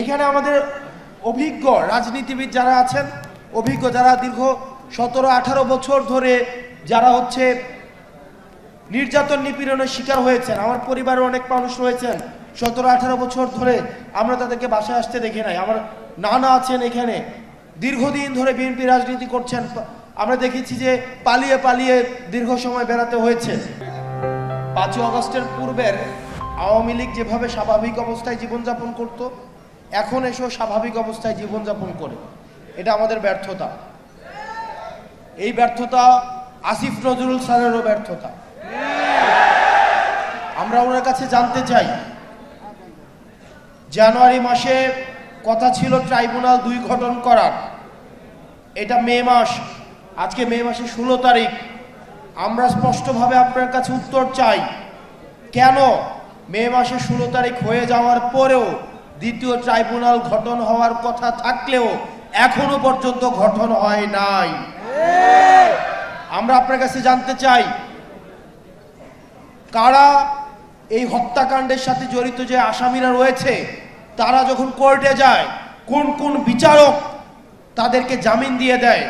এখানে আমাদের অভিজ্ঞ রাজনীতিবিদ যারা আছেন, অভিজ্ঞ যারা দীর্ঘ 17-18 বছর ধরে যারা নির্যাতন নিপীড়নের শিকার হয়েছেন, আমার পরিবারের অনেক মানুষ রয়েছেন 17-18 বছর ধরে আমরা তাদেরকে বাসায় আসতে দেখি নাই। আমার নানা আছেন এখানে দীর্ঘদিন ধরে বিএনপি রাজনীতি করছেন, আমরা দেখেছি যে পালিয়ে পালিয়ে দীর্ঘ সময় বেড়াতে হয়েছে। 5ই আগস্টের পূর্বের আওয়ামী লীগ যেভাবে স্বাভাবিক অবস্থায় জীবনযাপন করত, এখন এসেও স্বাভাবিক অবস্থায় জীবনযাপন করে, এটা আমাদের ব্যর্থতা। এই ব্যর্থতা আসিফ নজরুল স্যারেরও ব্যর্থতা। আমরা ওনার কাছে জানতে চাই, জানুয়ারি মাসে কথা ছিল ট্রাইব্যুনাল 2 গঠন করার, এটা মে মাস, আজকে মে মাসের 16 তারিখ। আমরা স্পষ্টভাবে আপনার কাছে উত্তর চাই, কেন মে মাসে 16 তারিখ হয়ে যাওয়ার পরেও দ্বিতীয় ট্রাইব্যুনাল গঠন হওয়ার কথা থাকলেও এখনো পর্যন্ত গঠন হয় নাই? আমরা আপনার কাছে জানতে চাই, কারা এই হত্যাকাণ্ডের সাথে জড়িত যে আসামিরা রয়েছে তারা যখন কোর্টে যায় কোন কোন বিচারক তাদেরকে জামিন দিয়ে দেয়,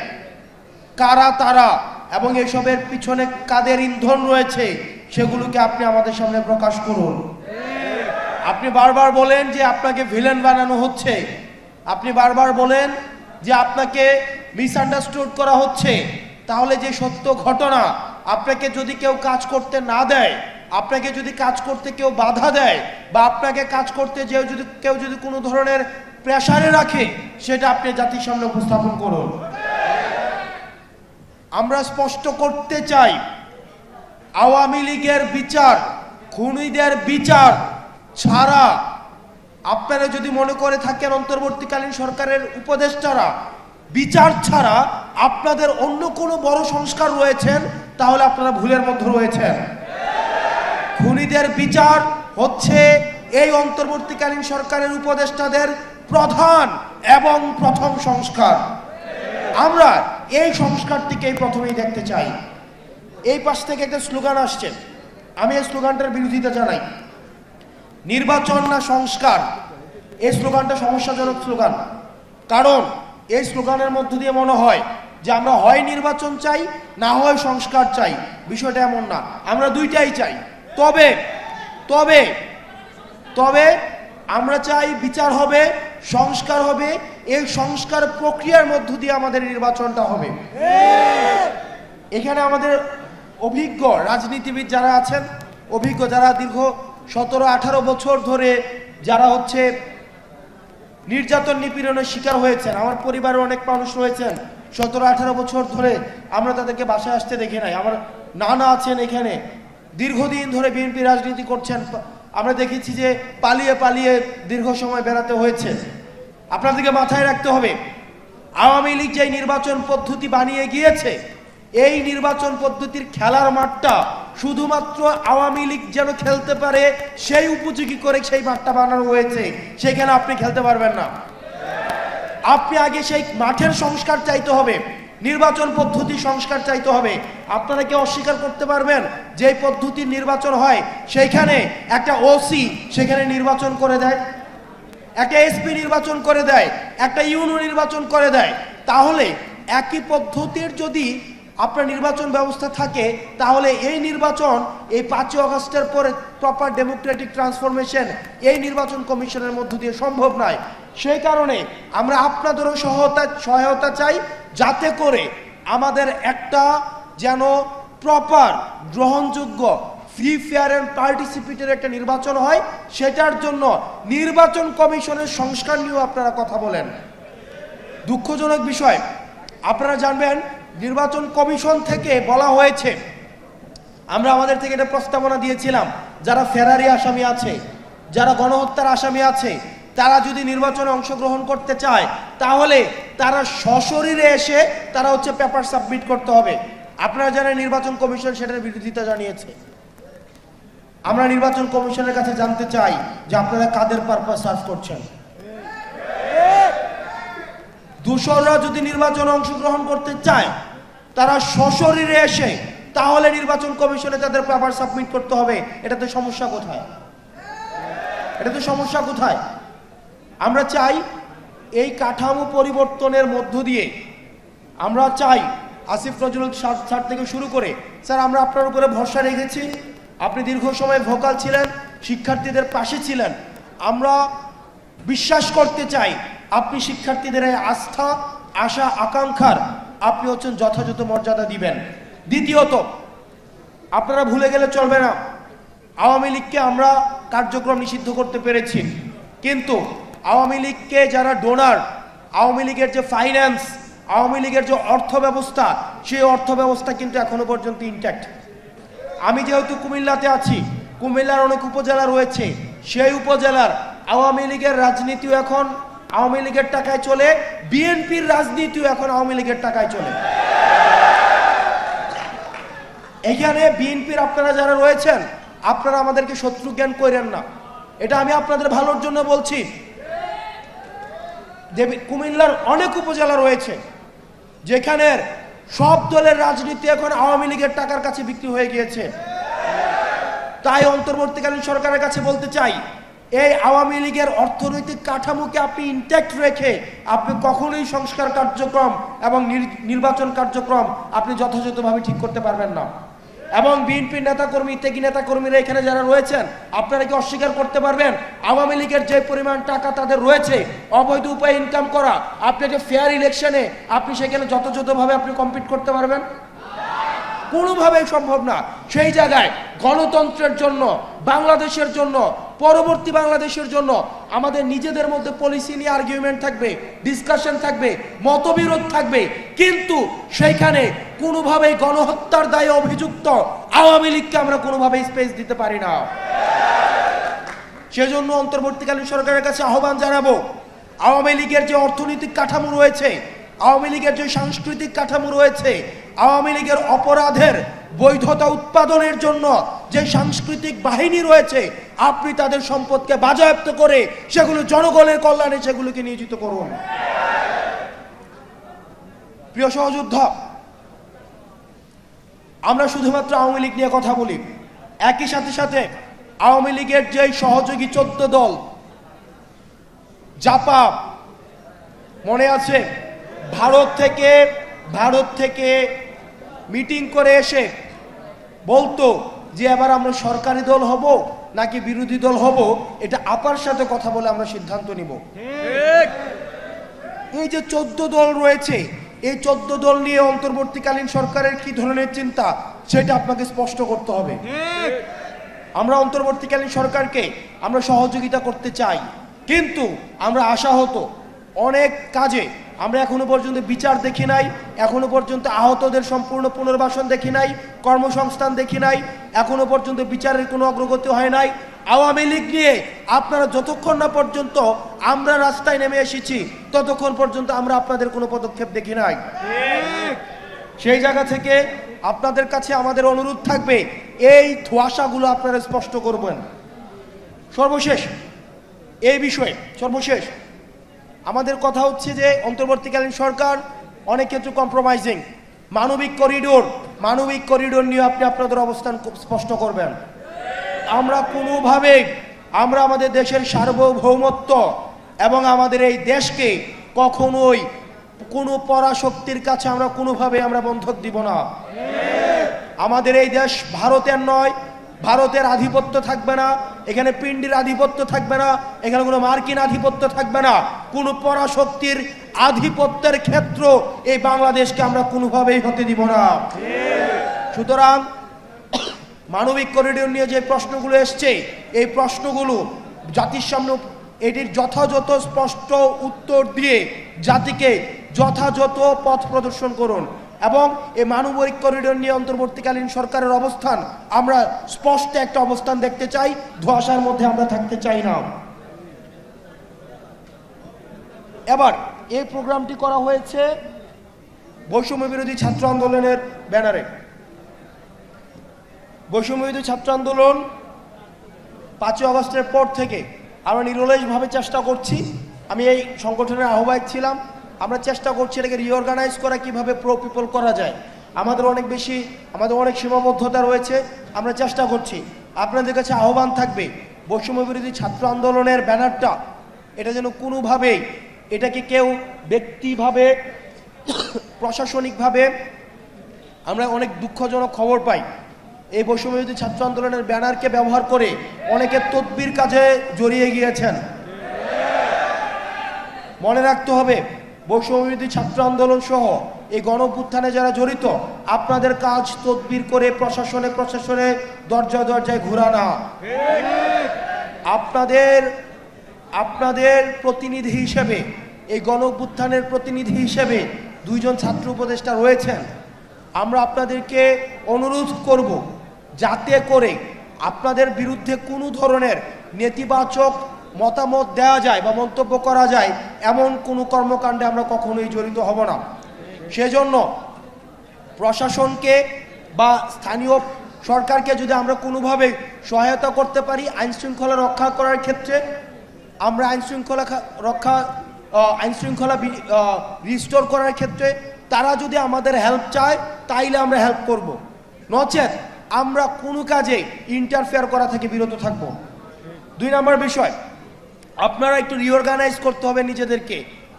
কারা তারা এবং এসবের পিছনে কাদের ইন্ধন রয়েছে সেগুলোকে আপনি আমাদের সামনে প্রকাশ করুন। আপনি বারবার বলেন যে আপনাকে ভিলেন বানানো হচ্ছে, আপনি বারবার বলেন যে আপনাকে মিসআন্ডারস্টুড করা হচ্ছে। তাহলে যে সত্য ঘটনা, আপনাকে যদি কেউ কাজ করতে না দেয়, আপনাকে যদি কাজ করতে কেউ বাধা দেয়, বা আপনাকে কাজ করতে কেউ যদি কোনো ধরনের প্রেসারে রাখে, সেটা আপনি জাতির সামনে উপস্থাপন করুন। আমরা স্পষ্ট করতে চাই, আওয়ামী লীগের বিচার, খুনিদের বিচার ছাড়া আপনারা যদি মনে করে থাকেন অন্তর্বর্তীকালীন সরকারের উপদেষ্টারা বিচার ছাড়া আপনাদের অন্য কোনো বড় সংস্কার রয়েছেন, তাহলে আপনারা ভুলের মধ্যে রয়েছেন। খুনিদের বিচার হচ্ছে এই অন্তর্বর্তীকালীন সরকারের উপদেষ্টাদের প্রধান এবং প্রথম সংস্কার। আমরা এই সংস্কারটিকেই প্রথমেই দেখতে চাই। এই পাশ থেকে একটা স্লোগান আসছে, আমি এই স্লোগানটার বিরোধিতা জানাই। নির্বাচন না সংস্কার, এই স্লোগানটা সমস্যাজনক স্লোগান। কারণ এই স্লোগানের মধ্য দিয়ে মনে হয় যে আমরা হয় নির্বাচন চাই, না হয় সংস্কার চাই। বিষয়টা এমন না, আমরা দুইটাই চাই। তবে তবে তবে আমরা চাই বিচার হবে, সংস্কার হবে, এই সংস্কার প্রক্রিয়ার মধ্য দিয়ে আমাদের নির্বাচনটা হবে। এখানে আমাদের অভিজ্ঞ রাজনীতিবিদ যারা আছেন, অভিজ্ঞ যারা দীর্ঘ 17-18 বছর ধরে যারা নির্যাতন নিপীড়নের শিকার হয়েছেন, আমার পরিবারের অনেক মানুষ রয়েছেন 17-18 বছর ধরে আমরা তাদেরকে বাসায় আসতে দেখি নাই। আমার নানা আছেন এখানে দীর্ঘদিন ধরে বিএনপি রাজনীতি করছেন, আমরা দেখেছি যে পালিয়ে পালিয়ে দীর্ঘ সময় বেড়াতে হয়েছে। আপনাদেরকে মাথায় রাখতে হবে, আওয়ামী লীগ যে নির্বাচন পদ্ধতি বানিয়ে গিয়েছে, এই নির্বাচন পদ্ধতির খেলার মাঠটা শুধুমাত্র আওয়ামী লীগ যেন খেলতে পারে সেই উপযোগী করে সেই মাঠটা বানানো হয়েছে, সেখানে আপনি খেলতে পারবেন না। আপনি আগে সেই মাঠের সংস্কার চাইতে হবে, নির্বাচন পদ্ধতি সংস্কার চাইতে হবে। আপনারা কি অস্বীকার করতে পারবেন যে পদ্ধতির নির্বাচন হয় সেইখানে একটা ওসি সেখানে নির্বাচন করে দেয়, একটা এসপি নির্বাচন করে দেয়, একটা ইউনো নির্বাচন করে দেয়? তাহলে একই পদ্ধতির যদি আপনার নির্বাচন ব্যবস্থা থাকে, তাহলে এই নির্বাচন এই 5ই আগস্টের পরে প্রপার ডেমোক্রেটিক ট্রান্সফরমেশন এই নির্বাচন কমিশনের মধ্য দিয়ে সম্ভব নয়। সেই কারণে আমরা আপনাদেরও সহায়তা চাই, যাতে করে আমাদের একটা যেন প্রপার গ্রহণযোগ্য ফ্রি ফেয়ার অ্যান্ড পার্টিসিপেটের একটা নির্বাচন হয়। সেটার জন্য নির্বাচন কমিশনের সংস্কার নিয়েও আপনারা কথা বলেন। দুঃখজনক বিষয়, আপনারা জানবেন নির্বাচন কমিশন থেকে বলা হয়েছে, আমরা আমাদের থেকে এটা প্রস্তাবনা দিয়েছিলাম, যারা ফেরারি আসামি আছে, যারা গণহত্যার আসামি আছে, তারা যদি নির্বাচনে অংশগ্রহণ করতে চায় তাহলে তারা সশরীরে এসে তারা পেপার সাবমিট করতে হবে। আপনারা জানেন নির্বাচন কমিশন সেটার বিরোধিতা জানিয়েছে। আমরা নির্বাচন কমিশনের কাছে জানতে চাই যে আপনারা কাদের পারপাস সার্ভ করছেন। দোসররা যদি নির্বাচনে অংশগ্রহণ করতে চায় তারা সশরীরে এসে, তাহলে নির্বাচন কমিশনে তাদের পেপার সাবমিট করতে হবে। এটাতে সমস্যা কোথায়? এটাতে সমস্যা কোথায়? আমরা চাই এই কাঠামো পরিবর্তনের মধ্য দিয়ে আমরা চাই আসিফ নজরুল স্যার থেকে শুরু করে স্যার আমরা আপনার উপরে ভরসা রেখেছি, আপনি দীর্ঘ সময় ভোকাল ছিলেন, শিক্ষার্থীদের পাশে ছিলেন, আমরা বিশ্বাস করতে চাই আপনি শিক্ষার্থীদের এই আস্থা আশা আকাঙ্ক্ষার আপনি হচ্ছেন যথাযথ মর্যাদা দিবেন। দ্বিতীয়ত, আপনারা ভুলে গেলে চলবে না, আওয়ামী লীগকে আমরা কার্যক্রম নিষিদ্ধ করতে পেরেছি, কিন্তু আওয়ামী লীগকে যারা ডোনার, আওয়ামী লীগের যে ফাইন্যান্স, আওয়ামী লীগের যে অর্থ ব্যবস্থা, সেই অর্থ ব্যবস্থা কিন্তু এখনো পর্যন্ত ইনট্যাক্ট। আমি যেহেতু কুমিল্লাতে আছি, কুমিল্লার অনেক উপজেলা রয়েছে, সেই উপজেলার আওয়ামী লীগের রাজনীতিও এখন আওয়ামী লীগের টাকায় চলে, বিএনপির রাজনীতিও এখন আওয়ামী লীগের টাকায় চলে। এখানে বিএনপির আপনারা যারা রয়েছেন, আপনারা আমাদেরকে শত্রু জ্ঞান করেন না, এটা আমি আপনাদের ভালোর জন্য বলছি। কুমিল্লার অনেক উপজেলা রয়েছে যেখানের সব দলের রাজনীতি এখন আওয়ামী লীগের টাকার কাছে বিক্রি হয়ে গিয়েছে। তাই অন্তর্বর্তীকালীন সরকারের কাছে বলতে চাই, এই আওয়ামী লীগের অর্থনৈতিক কাঠামোকে আপনি ইনট্যাক্ট রেখে আপনি কখনোই সংস্কার কার্যক্রম এবং নির্বাচন কার্যক্রম আপনি যথাযথভাবে ঠিক করতে পারবেন না। এবং বিএনপির নেতাকর্মী, ত্যাগী নেতাকর্মীরা এখানে যারা রয়েছেন, আপনারা কি অস্বীকার করতে পারবেন আওয়ামী লীগের যে পরিমাণ টাকা তাদের রয়েছে অবৈধ উপায়ে ইনকাম করা, আপনি যে ফেয়ার ইলেকশনে আপনি সেখানে যথাযথভাবে আপনি কম্পিট করতে পারবেন? কোনোভাবেই সম্ভব না। সেই জায়গায় গণতন্ত্রের জন্য, বাংলাদেশের জন্য, পরবর্তী বাংলাদেশের জন্য আমাদের নিজেদের মধ্যে পলিসি নিয়ে আর্গুমেন্ট থাকবে, ডিসকাশন থাকবে, মতবিরোধ থাকবে, কিন্তু সেইখানে কোনোভাবেই গণহত্যার দায়ে অভিযুক্ত আওয়ামী লীগকে আমরা কোনোভাবেই স্পেস দিতে পারি না। সেজন্য অন্তর্বর্তীকালীন সরকারের কাছে আহ্বান জানাবো, আওয়ামী লীগের যে অর্থনৈতিক কাঠামো রয়েছে, আওয়ামী লীগের যে সাংস্কৃতিক কাঠামো রয়েছে, আওয়ামী লীগের অপরাধের বৈধতা উৎপাদনের জন্য যে সাংস্কৃতিক বাহিনী রয়েছে, আপনি তাদের সম্পদকে বাজেয়াপ্ত করে সেগুলো জনগণের কল্যাণে সেগুলোকে নিয়োজিত করুন। প্রিয় সহযোদ্ধা, আমরা শুধুমাত্র আওয়ামী লীগ নিয়ে কথা বলি, একই সাথে সাথে আওয়ামী লীগের যে সহযোগী 14 দল, জাপা, মনে আছে ভারত থেকে মিটিং করে এসে বলতো যে এবার আমরা সরকারি দল হব নাকি বিরোধী দল হব, এটা আপার সাথে কথা বলে আমরা সিদ্ধান্ত নিব। এই যে 14 দল রয়েছে, এই 14 দল নিয়ে অন্তর্বর্তীকালীন সরকারের কি ধরনের চিন্তা সেটা আপনাকে স্পষ্ট করতে হবে। আমরা অন্তর্বর্তীকালীন সরকারকে আমরা সহযোগিতা করতে চাই, কিন্তু আমরা আশাহত অনেক কাজে আমরা এখনো পর্যন্ত বিচার দেখি নাই, এখনো পর্যন্ত আহতদের সম্পূর্ণ পুনর্বাসন দেখি নাই, কর্মসংস্থান দেখি নাই, এখনো পর্যন্ত বিচারের কোনো অগ্রগতি হয় নাই। আওয়ামী লীগ নিয়ে আপনারা যতক্ষণ না পর্যন্ত আমরা রাস্তায় নেমে এসেছি ততক্ষণ পর্যন্ত আমরা আপনাদের কোনো পদক্ষেপ দেখি নাই। সেই জায়গা থেকে আপনাদের কাছে আমাদের অনুরোধ থাকবে, এই ধোঁয়াশাগুলো আপনারা স্পষ্ট করবেন। সর্বশেষ এই বিষয়ে আমাদের কথা হচ্ছে যে অন্তর্বর্তীকালীন সরকার অনেক ক্ষেত্রে কম্প্রোমাইজিং। মানবিক করিডোর নিয়ে আপনি আপনাদের অবস্থান স্পষ্ট করবেন। আমরা কোনোভাবেই আমরা আমাদের দেশের সার্বভৌমত্ব এবং আমাদের এই দেশকে কখনোই কোনো পরাশক্তির কাছে আমরা কোনোভাবে আমরা বন্ধক দিব না। আমাদের এই দেশ ভারতের নয়, ভারতের আধিপত্য থাকবে না, এখানে পিন্ডির আধিপত্য থাকবে না, এখানে কোনো মার্কিন আধিপত্য থাকবে না, কোনো পরাশক্তির আধিপত্যের ক্ষেত্র এই বাংলাদেশকে আমরা কোনোভাবেই হতে দিব না। সুতরাং মানবিক করিডোর নিয়ে যে প্রশ্নগুলো এসছে, এই প্রশ্নগুলো জাতির সামনে এটির যথাযথ স্পষ্ট উত্তর দিয়ে জাতিকে যথাযথ পথ প্রদর্শন করুন। এবং এই মানবিক করিডোর নিয়ে অন্তর্বর্তীকালীন সরকারের অবস্থান আমরা স্পষ্ট একটা অবস্থান দেখতে চাই, ধোঁয়াশার মধ্যে আমরা থাকতে চাই না। এবার এই প্রোগ্রামটি করা হয়েছে বৈষম্য বিরোধী ছাত্র আন্দোলনের ব্যানারে। বৈষম্য বিরোধী ছাত্র আন্দোলন 5ই আগস্টের পর থেকে আমরা নিরলসভাবে চেষ্টা করছি, আমি এই সংগঠনের আহ্বায়ক ছিলাম, আমরা চেষ্টা করছি এটাকে রিঅর্গানাইজ করা, কিভাবে প্রো পিপল করা যায়। আমাদের অনেক সীমাবদ্ধতা রয়েছে, আমরা চেষ্টা করছি। আপনাদের কাছে আহ্বান থাকবে, বৈষম্য বিরোধী ছাত্র আন্দোলনের ব্যানারটা এটা যেন কোনোভাবেই এটাকে কেউ ব্যক্তিভাবে প্রশাসনিকভাবে আমরা অনেক দুঃখজনক খবর পাই এই বৈষম্যবিরোধী ছাত্র আন্দোলনের ব্যানারকে ব্যবহার করে অনেকে তদবির কাজে জড়িয়ে গিয়েছেন। মনে রাখতে হবে বৈষম্যবিরোধী ছাত্র আন্দোলন সহ এই গণঅভ্যুত্থানে যারা জড়িত আপনাদের কাজ তদবির করে প্রশাসনে দরজায় দরজায় ঘোরা না। আপনাদের প্রতিনিধি হিসেবে এই গণঅভ্যুত্থানের প্রতিনিধি হিসেবে দুইজন ছাত্র উপদেষ্টা রয়েছেন। আমরা আপনাদেরকে অনুরোধ করব যাতে করে আপনাদের বিরুদ্ধে কোনো ধরনের নেতিবাচক মতামত দেওয়া যায় বা মন্তব্য করা যায় এমন কোনো কর্মকাণ্ডে আমরা কখনোই জড়িত হব না। সেজন্য প্রশাসনকে বা স্থানীয় সরকারকে যদি আমরা কোনোভাবে সহায়তা করতে পারি আইন শৃঙ্খলা রক্ষা করার ক্ষেত্রে, আমরা আইন শৃঙ্খলা রিস্টোর করার ক্ষেত্রে তারা যদি আমাদের হেল্প চায় তাইলে আমরা হেল্প করব, নচেত আমরা কোনো কাজে ইন্টারফেয়ার করা থেকে বিরত থাকব। 2 নম্বর বিষয়, আপনারা একটু রিঅর্গানাইজ করতে হবে নিজেদেরকে।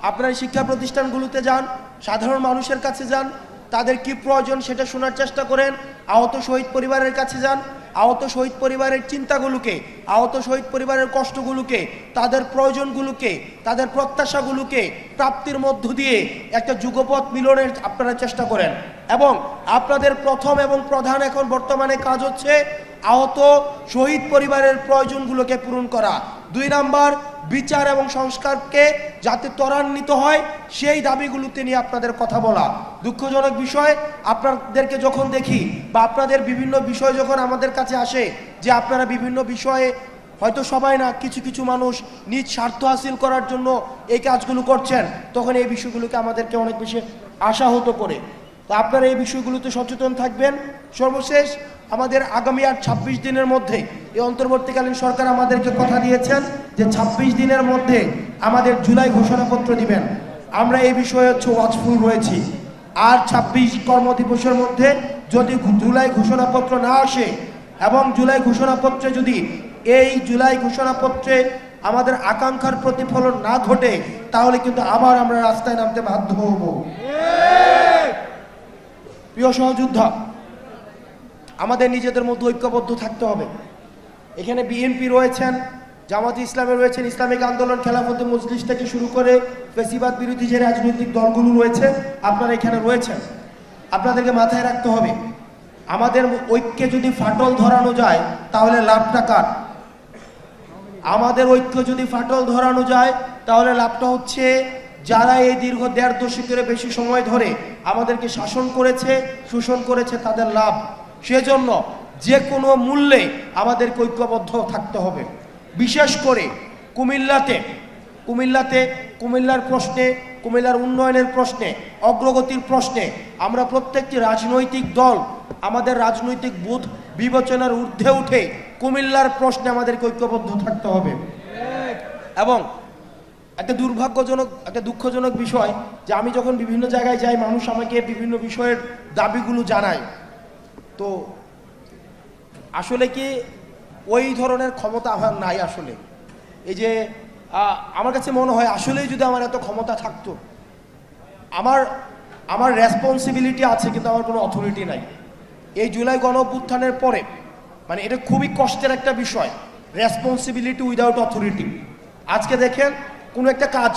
আপনারা শিক্ষা প্রতিষ্ঠানগুলোতে যান, সাধারণ মানুষের কাছে যান, তাদের কি প্রয়োজন সেটা শোনার চেষ্টা করেন। আহত শহীদ পরিবারের কাছে যান, আহত শহীদ পরিবারের চিন্তাগুলোকে, আহত শহীদ পরিবারের কষ্টগুলোকে, তাদের প্রয়োজনগুলোকে, তাদের প্রত্যাশাগুলোকে প্রাপ্তির মধ্য দিয়ে একটা যুগপথ মিলনের আপনারা চেষ্টা করেন। এবং আপনাদের প্রথম এবং প্রধান এখন বর্তমানে কাজ হচ্ছে আহত শহীদ পরিবারের প্রয়োজনগুলোকে পূরণ করা। 2 নম্বর, বিচার এবং সংস্কারকে যাতে ত্বরান্বিত হয় সেই দাবিগুলোতে নিয়ে আপনাদের কথা বলা। দুঃখজনক বিষয়, আপনাদেরকে যখন দেখি বা আপনাদের বিভিন্ন বিষয় যখন আমাদের কাছে আসে যে আপনারা বিভিন্ন বিষয়ে, হয়তো সবাই না, কিছু কিছু মানুষ নিজ স্বার্থ হাসিল করার জন্য এই কাজগুলো করছেন, তখন এই বিষয়গুলোকে আমাদেরকে অনেক বেশি আশাহত করে। তো আপনারা এই বিষয়গুলোতে সচেতন থাকবেন। সর্বশেষ, আমাদের আগামী আর 26 দিনের মধ্যে এই অন্তর্বর্তীকালীন সরকার আমাদেরকে কথা দিয়েছেন যে 26 দিনের মধ্যে আমাদের জুলাই ঘোষণাপত্র দিবেন। আমরা এই বিষয়ে ওয়াচফুল রয়েছি। আর 26 কর্মদিবসের মধ্যে যদি জুলাই ঘোষণাপত্র না আসে এবং জুলাই ঘোষণাপত্রে যদি এই জুলাই ঘোষণাপত্রে আমাদের আকাঙ্ক্ষার প্রতিফলন না ঘটে তাহলে কিন্তু আবার আমরা রাস্তায় নামতে বাধ্য হব। প্রিয় সহযোদ্ধা, আমাদের নিজেদের মধ্যে ঐক্যবদ্ধ থাকতে হবে। এখানে বিএনপি রয়েছেন, জামাতে ইসলামে রয়েছেন, ইসলামিক আন্দোলন, খেলাফতে মজলিস থেকে শুরু করে ফ্যাসিবাদ বিরোধী যে রাজনৈতিক দলগুলো রয়েছে আপনারা এখানে রয়েছেন। আপনাদেরকে মাথায় রাখতে হবে আমাদের ঐক্যে যদি ফাটল ধরানো যায় তাহলে লাভটা কার? আমাদের ঐক্য যদি ফাটল ধরানো যায় তাহলে লাভটা হচ্ছে যারা এই দীর্ঘ 1.5 দশকের বেশি সময় ধরে আমাদেরকে শাসন করেছে, শোষণ করেছে, তাদের লাভ। সেজন্য যে কোনো মূল্যে আমাদেরকে ঐক্যবদ্ধ থাকতে হবে। বিশেষ করে কুমিল্লার প্রশ্নে, কুমিল্লার উন্নয়নের প্রশ্নে, অগ্রগতির প্রশ্নে আমরা প্রত্যেকটি রাজনৈতিক দল আমাদের রাজনৈতিক বোধ বিবেচনার ঊর্ধ্বে উঠে কুমিল্লার প্রশ্নে আমাদেরকে ঐক্যবদ্ধ থাকতে হবে। এবং একটা দুঃখজনক বিষয় যে আমি যখন বিভিন্ন জায়গায় যাই, মানুষ আমাকে বিভিন্ন বিষয়ের দাবিগুলো জানায়, তো আসলে কি ওই ধরনের ক্ষমতা আমার নাই। আসলে এই যে আমার কাছে মনে হয় আসলেই যদি আমার এত ক্ষমতা থাকতো, আমার রেসপন্সিবিলিটি আছে কিন্তু আমার কোনো অথরিটি নাই। এই জুলাই গণঅভ্যুত্থানের পরে মানে এটা খুবই কষ্টের একটা বিষয়, রেসপন্সিবিলিটি উইদাউট অথরিটি। আজকে দেখেন কোনো একটা কাজ,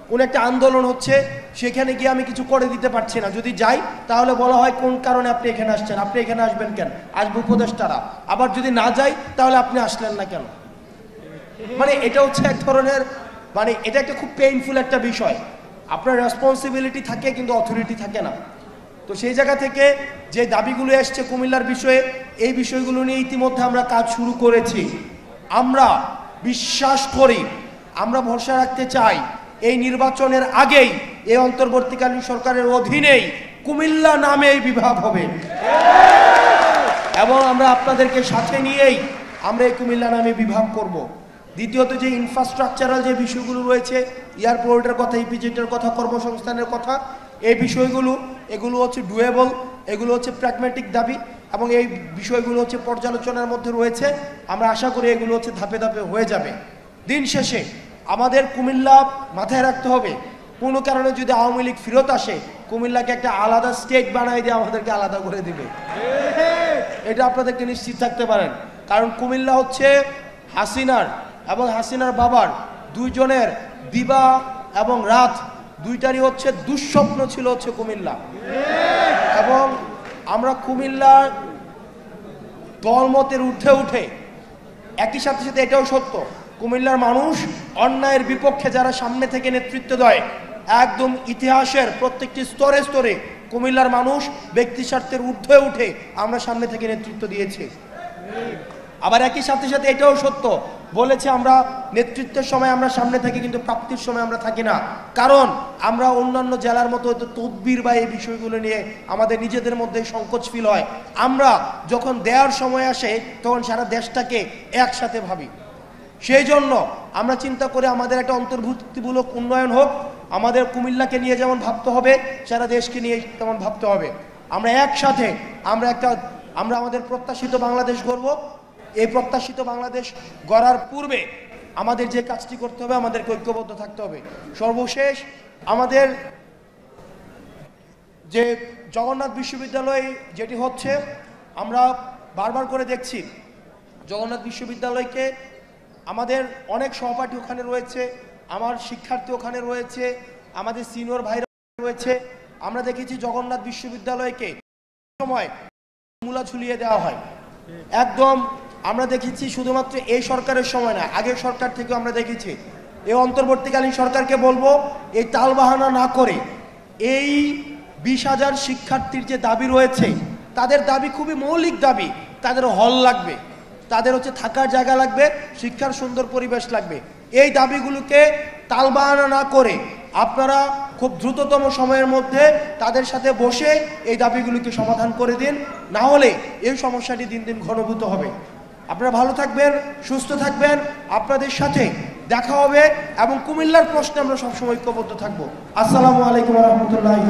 কোনো একটা আন্দোলন হচ্ছে, সেখানে গিয়ে আমি কিছু করে দিতে পারছি না। যদি যাই তাহলে বলা হয় কোন কারণে আপনি এখানে আসছেন, আপনি এখানে আসবেন কেন, আসবে উপদেষ্টারা। আবার যদি না যাই তাহলে আপনি আসলেন না কেন। মানে এটা হচ্ছে এক ধরনের, মানে এটা একটা খুব পেইনফুল একটা বিষয়। আপনার রেসপন্সিবিলিটি থাকে কিন্তু অথরিটি থাকে না। তো সেই জায়গা থেকে যে দাবিগুলো এসছে কুমিল্লার বিষয়ে, এই বিষয়গুলো নিয়ে ইতিমধ্যে আমরা কাজ শুরু করেছি। আমরা বিশ্বাস করি, আমরা ভরসা রাখতে চাই এই নির্বাচনের আগেই এই অন্তর্বর্তীকালীন সরকারের অধীনেই কুমিল্লা নামে এই বিভাগ হবে এবং আমরা আপনাদেরকে সাথে নিয়েই আমরা এই কুমিল্লা নামে বিভাগ করব। দ্বিতীয়ত যে ইনফ্রাস্ট্রাকচারাল যে বিষয়গুলো রয়েছে, এয়ারপোর্টের কথা, ইপিজেটের কথা, কর্মসংস্থানের কথা, এই বিষয়গুলো এগুলো হচ্ছে ডুয়েবল, এগুলো হচ্ছে প্র্যাগম্যাটিক দাবি এবং এই বিষয়গুলো হচ্ছে পর্যালোচনার মধ্যে রয়েছে। আমরা আশা করি এগুলো হচ্ছে ধাপে ধাপে হয়ে যাবে। দিন শেষে আমাদের কুমিল্লা মাথায় রাখতে হবে, কোনো কারণে যদি আওয়ামী লীগ ফেরত আসে কুমিল্লাকে একটা আলাদা স্টেট বানাই দিয়ে আমাদেরকে আলাদা করে দিবে, এটা আপনাদেরকে নিশ্চিত থাকতে পারেন। কারণ কুমিল্লা হচ্ছে হাসিনার এবং হাসিনার বাবার দুইজনের দিবা এবং রাত দুইটারই হচ্ছে দুঃস্বপ্ন ছিল হচ্ছে কুমিল্লা। এবং আমরা কুমিল্লার দলমতের ঊর্ধ্বে উঠে একই সাথে সাথে এটাও সত্য, কুমিল্লার মানুষ অন্যায়ের বিপক্ষে যারা সামনে থেকে নেতৃত্ব দেয়, একদম ইতিহাসের প্রত্যেকটি স্তরে স্তরে কুমিল্লার মানুষ ব্যক্তি স্বার্থের ঊর্ধ্বে উঠে আমরা সামনে থেকে নেতৃত্ব দিয়েছি। আবার একই সাথে সাথে এটাও সত্য বলেছে, আমরা নেতৃত্বের সময় আমরা সামনে থাকি, কিন্তু প্রাপ্তির সময় আমরা থাকি না। কারণ আমরা অন্যান্য জেলার মতো তদবির বা এই বিষয়গুলো নিয়ে আমাদের নিজেদের মধ্যে সংকোচ ফিল হয়। আমরা যখন দেওয়ার সময় আসে তখন সারা দেশটাকে একসাথে ভাবি। সেই জন্য আমরা চিন্তা করে আমাদের একটা অন্তর্ভুক্তিমূলক উন্নয়ন হোক, আমাদের কুমিল্লাকে নিয়ে যেমন ভাবতে হবে, সারা দেশকে নিয়ে তেমন ভাবতে হবে। আমরা একসাথে আমরা আমাদের প্রত্যাশিত বাংলাদেশ গড়ব। এই প্রত্যাশিত বাংলাদেশ গড়ার পূর্বে আমাদের যে কাজটি করতে হবে, আমাদেরকে ঐক্যবদ্ধ থাকতে হবে। সর্বশেষ আমাদের যে জগন্নাথ বিশ্ববিদ্যালয় যেটি হচ্ছে, আমরা বারবার করে দেখছি জগন্নাথ বিশ্ববিদ্যালয়কে আমাদের অনেক সহপাঠী ওখানে রয়েছে, আমার শিক্ষার্থী ওখানে রয়েছে, আমাদের সিনিয়র ভাইরা রয়েছে। আমরা দেখেছি জগন্নাথ বিশ্ববিদ্যালয়কে সময় মূলা ঝুলিয়ে দেওয়া হয় একদম। আমরা দেখেছি শুধুমাত্র এই সরকারের সময় না, আগের সরকার থেকেও আমরা দেখেছি। এই অন্তর্বর্তীকালীন সরকারকে বলবো, এই তালবাহানা না করে এই 20,000 শিক্ষার্থীর যে দাবি রয়েছে, তাদের দাবি খুবই মৌলিক দাবি। তাদের হল লাগবে, তাদের হচ্ছে থাকার জায়গা লাগবে, শিক্ষার সুন্দর পরিবেশ লাগবে। এই দাবিগুলোকে তালবাহানা না করে আপনারা খুব দ্রুততম সময়ের মধ্যে তাদের সাথে বসে এই দাবিগুলোকে সমাধান করে দিন, না হলে এই সমস্যাটি দিন দিন ঘনীভূত হবে। আপনারা ভালো থাকবেন, সুস্থ থাকবেন, আপনাদের সাথে দেখা হবে এবং কুমিল্লার প্রশ্নে আমরা সবসময় ঐক্যবদ্ধ থাকবো। আসসালামু আলাইকুম ওয়া রাহমাতুল্লাহি।